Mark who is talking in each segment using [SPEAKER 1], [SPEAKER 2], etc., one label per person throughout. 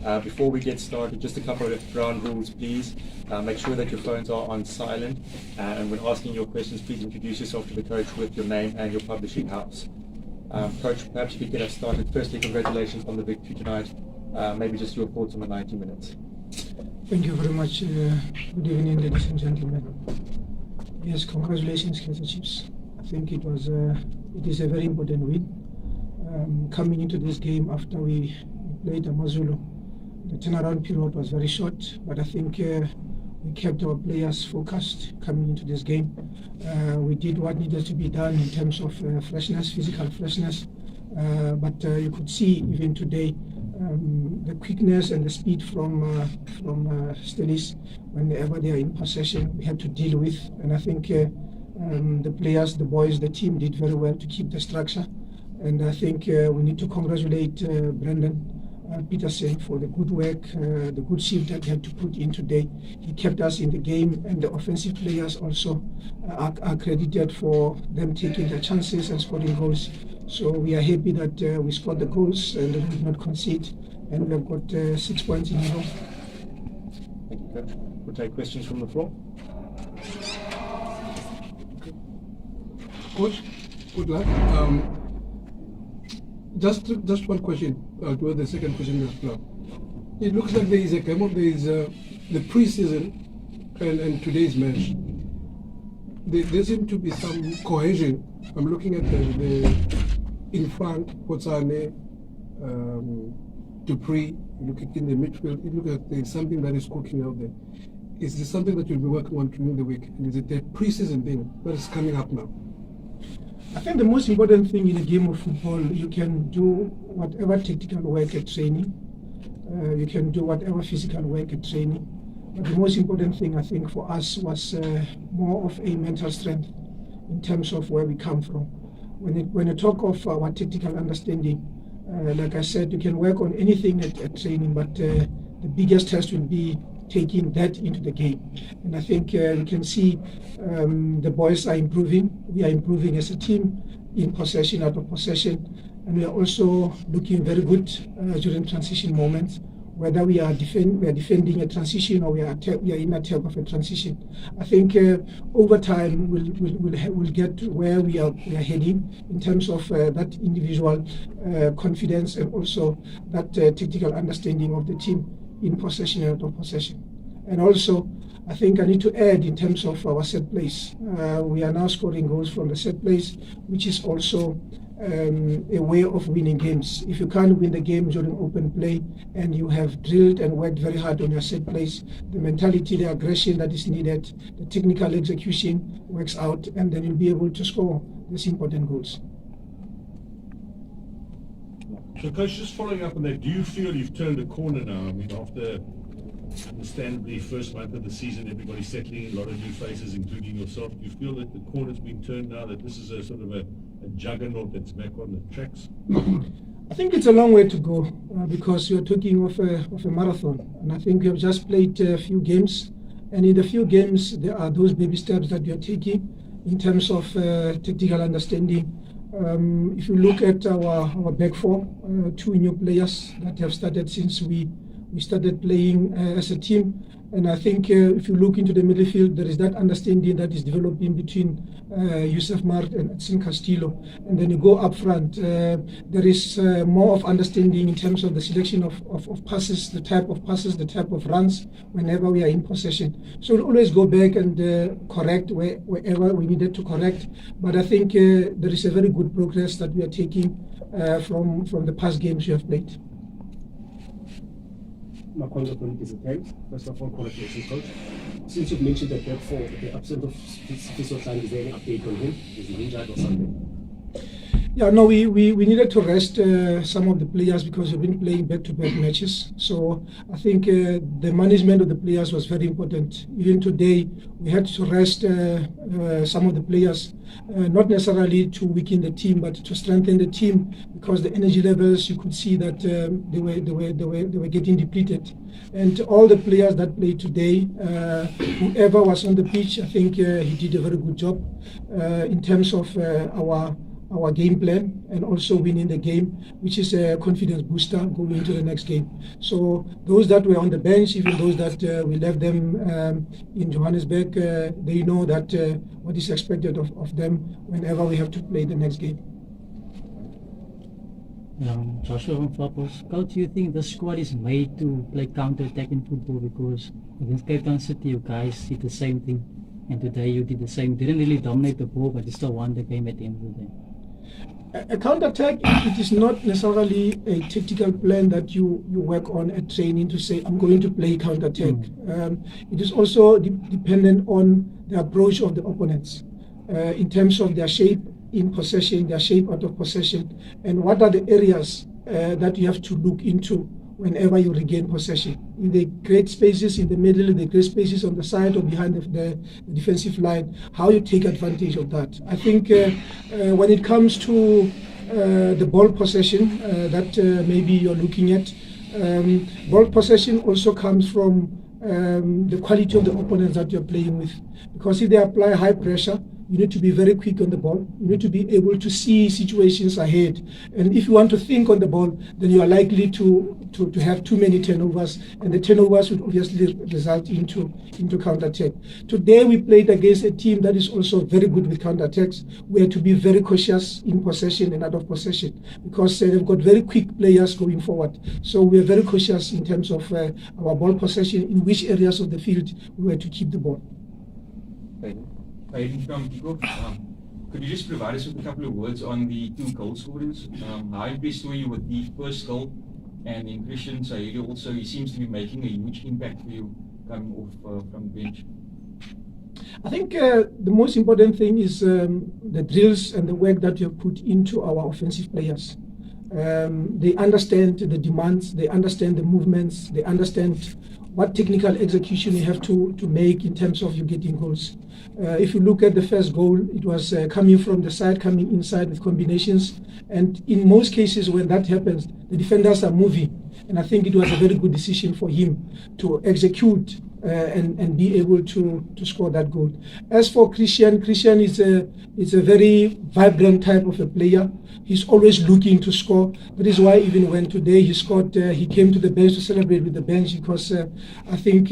[SPEAKER 1] Before we get started, just a couple of ground rules, please. Make sure that your phones are on silent, and when asking your questions, please introduce yourself to the coach with your name and your publishing house. Coach, perhaps we get us started. Firstly, congratulations on the victory tonight. Maybe just your thoughts on the 90 minutes.
[SPEAKER 2] Thank you very much. Good evening, ladies and gentlemen. Yes, congratulations, Kaizer Chiefs. I think it is a very important win. Coming into this game after we played Amazulu, the turnaround period was very short, but I think we kept our players focused coming into this game. We did what needed to be done in terms of freshness, physical freshness, but you could see even today the quickness and the speed from Stellis whenever they are in possession, we had to deal with. And I think the players, the boys, the team did very well to keep the structure. And I think we need to congratulate Brendan Peterson for the good work, the good shift that he had to put in today. He kept us in the game, and the offensive players also are credited for them taking their chances and scoring goals. So we are happy that we scored the goals and we did not concede, and we've got 6 points in a row.
[SPEAKER 1] Thank you, Coach. We'll take questions from the floor.
[SPEAKER 3] Coach, good luck. Just one question to the second question as well. It looks like there is the pre-season and today's match. There seems to be some cohesion. I'm looking at the in front, Potsane, Dupree, looking in the midfield. It looks like there's something that is cooking out there. Is this something that you'll be working on during the week? And is it the pre-season thing that is coming up now?
[SPEAKER 2] I think the most important thing in a game of football, you can do whatever tactical work at training, you can do whatever physical work at training, but the most important thing I think for us was more of a mental strength in terms of where we come from. When you talk of our tactical understanding, like I said, you can work on anything at training, but the biggest test will be taking that into the game. And I think you can see the boys are improving. We are improving as a team in possession, out of possession. And we are also looking very good during transition moments, whether we are defending a transition or we are in attack of a transition. I think over time we'll get where we are heading in terms of that individual confidence and also that tactical understanding of the team in possession and out of possession. And also, I think I need to add in terms of our set plays. We are now scoring goals from the set plays, which is also a way of winning games. If you can't win the game during open play and you have drilled and worked very hard on your set plays, the mentality, the aggression that is needed, the technical execution works out, and then you'll be able to score these important goals.
[SPEAKER 4] So, Coach, just following up on that, do you feel you've turned a corner now? I mean, after, understandably, first month of the season, everybody's settling in, a lot of new faces, including yourself. Do you feel that the corner's been turned now, that this is a sort of a juggernaut that's back on the tracks?
[SPEAKER 2] I think it's a long way to go because you're talking of a marathon. And I think we have just played a few games. And in the few games, there are those baby steps that you're taking in terms of tactical understanding. If you look at our back four, 2 new players that have started since we started playing as a team. And I think if you look into the midfield, there is that understanding that is developing between Yusuf Mart and Edson Castillo. And then you go up front, there is more of understanding in terms of the selection of passes, the type of passes, the type of runs whenever we are in possession. So we'll always go back and correct wherever we needed to correct. But I think there is a very good progress that we are taking from the past games we have played.
[SPEAKER 5] First of all, congratulations, Coach. Since you've mentioned that back four, the absence of Fiso, is there any update on him? Is he injured or something?
[SPEAKER 2] Yeah, no, we needed to rest some of the players because we've been playing back-to-back matches. So I think the management of the players was very important. Even today, we had to rest some of the players, not necessarily to weaken the team, but to strengthen the team because the energy levels, you could see that they were getting depleted. And all the players that played today, whoever was on the pitch, I think he did a very good job in terms of our game plan and also winning the game, which is a confidence booster going into the next game. So those that were on the bench, even those that we left them in Johannesburg, they know that what is expected of them whenever we have to play the next game.
[SPEAKER 6] Joshua from Flappers. Coach, do you think the squad is made to play counter-attacking football? Because against Cape Town City, you guys did the same thing, and today you did the same. Didn't really dominate the ball, but you still won the game at the end of the day.
[SPEAKER 2] A counter-attack, it is not necessarily a tactical plan that you work on at training to say, I'm going to play counter-attack. It is also dependent on the approach of the opponents in terms of their shape in possession, their shape out of possession, and what are the areas that you have to look into whenever you regain possession. In the great spaces in the middle, the great spaces on the side or behind the defensive line, how you take advantage of that. I think when it comes to the ball possession that maybe you're looking at, ball possession also comes from the quality of the opponents that you're playing with. Because if they apply high pressure, you need to be very quick on the ball. You need to be able to see situations ahead. And if you want to think on the ball, then you are likely to have too many turnovers, and the turnovers would obviously result into counter-attack. Today we played against a team that is also very good with counter-attacks. We have to be very cautious in possession and out of possession because they've got very quick players going forward. So we are very cautious in terms of our ball possession, in which areas of the field we were to keep the ball.
[SPEAKER 7] Could you just provide us with a couple of words on the two goal scorers? How impressed were you with the first goal? And in Christian Sayuri also, he seems to be making a huge impact for you coming off from the bench.
[SPEAKER 2] I think the most important thing is the drills and the work that you have put into our offensive players. They understand the demands, they understand the movements, they understand what technical execution you have to make in terms of you getting goals. If you look at the first goal, it was coming from the side, coming inside with combinations. And in most cases when that happens, the defenders are moving. And I think it was a very good decision for him to execute and be able to score that goal. As for Christian is a very vibrant type of a player. He's always looking to score. That is why even when today he scored, he came to the bench to celebrate with the bench because I think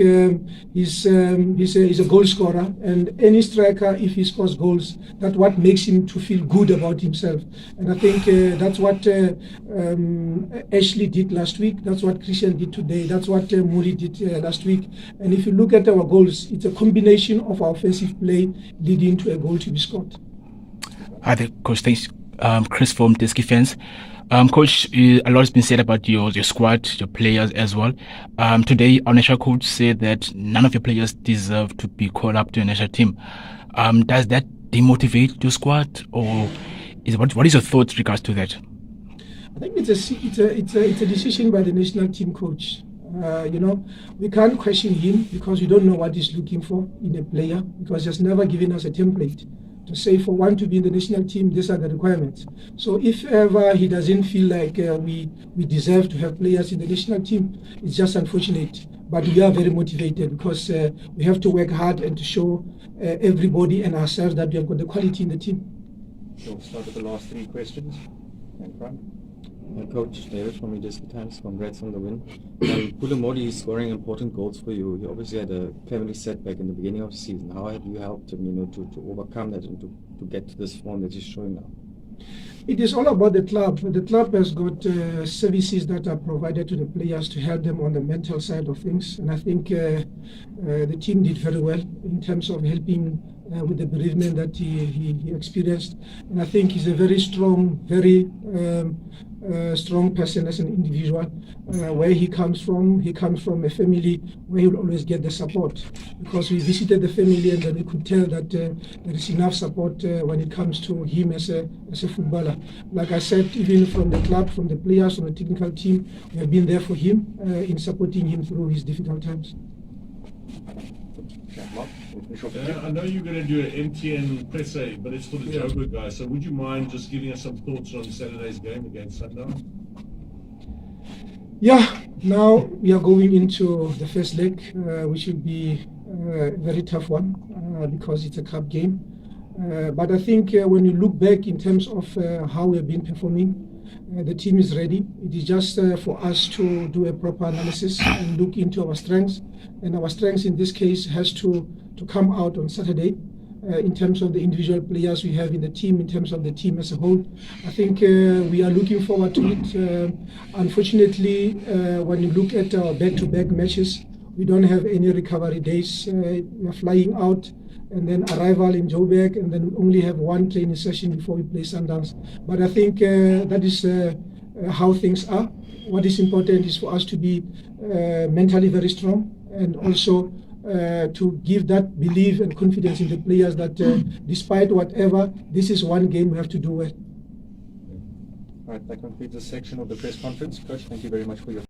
[SPEAKER 2] he's a goal scorer, and any striker, if he scores goals, that's what makes him to feel good about himself. And I think that's what Ashley did last week. That's what Christian did today. That's what Muri did last week. And if you look at our goals, it's a combination of our offensive play leading to a goal to be scored.
[SPEAKER 8] Hi there, Coach. Thanks. Chris from Ntseki fans. Coach, a lot has been said about your squad, your players as well. Today, our national coach said that none of your players deserve to be called up to a national team. Does that demotivate your squad, or what is your thoughts regards to that?
[SPEAKER 2] I think it's a decision by the national team coach. We can't question him because we don't know what he's looking for in a player because he's never given us a template to say for one to be in the national team, these are the requirements. So if ever he doesn't feel like we deserve to have players in the national team, it's just unfortunate. But we are very motivated because we have to work hard and to show everybody and ourselves that we have got the quality in the team.
[SPEAKER 1] So we'll start with the last three questions. In front.
[SPEAKER 9] Coach David from Ntseki Times, congrats on the win. Pulamodi is scoring important goals for you. You obviously had a family setback in the beginning of the season. How have you helped him, to overcome that and to get to this form that he's showing now?
[SPEAKER 2] It is all about the club. The club has got services that are provided to the players to help them on the mental side of things. And I think the team did very well in terms of helping with the bereavement that he experienced. And I think he's a very strong, very strong person as an individual. Where he comes from a family where he'll always get the support, because we visited the family and then we could tell that there is enough support when it comes to him as a footballer. Like I said, even from the club, from the players, from the technical team, we have been there for him in supporting him through his difficult times.
[SPEAKER 4] I know you're going to do an MTN press but it's for the Joburg guys. So would you mind just giving us some thoughts on Saturday's game against Sundown?
[SPEAKER 2] Yeah, now we are going into the first leg, which will be a very tough one because it's a cup game. But I think when you look back in terms of how we have been performing, the team is ready. It is just for us to do a proper analysis and look into our strengths. And our strengths in this case has to come out on Saturday in terms of the individual players we have in the team, in terms of the team as a whole. I think we are looking forward to it. Unfortunately, when you look at our back-to-back matches, we don't have any recovery days. We are flying out and then arrival in Joburg, and then we only have one training session before we play Sundowns. But I think that is how things are. What is important is for us to be mentally very strong, and also to give that belief and confidence in the players that despite whatever, this is one game we have to do well.
[SPEAKER 1] All right, that concludes this section of the press conference. Coach, thank you very much for your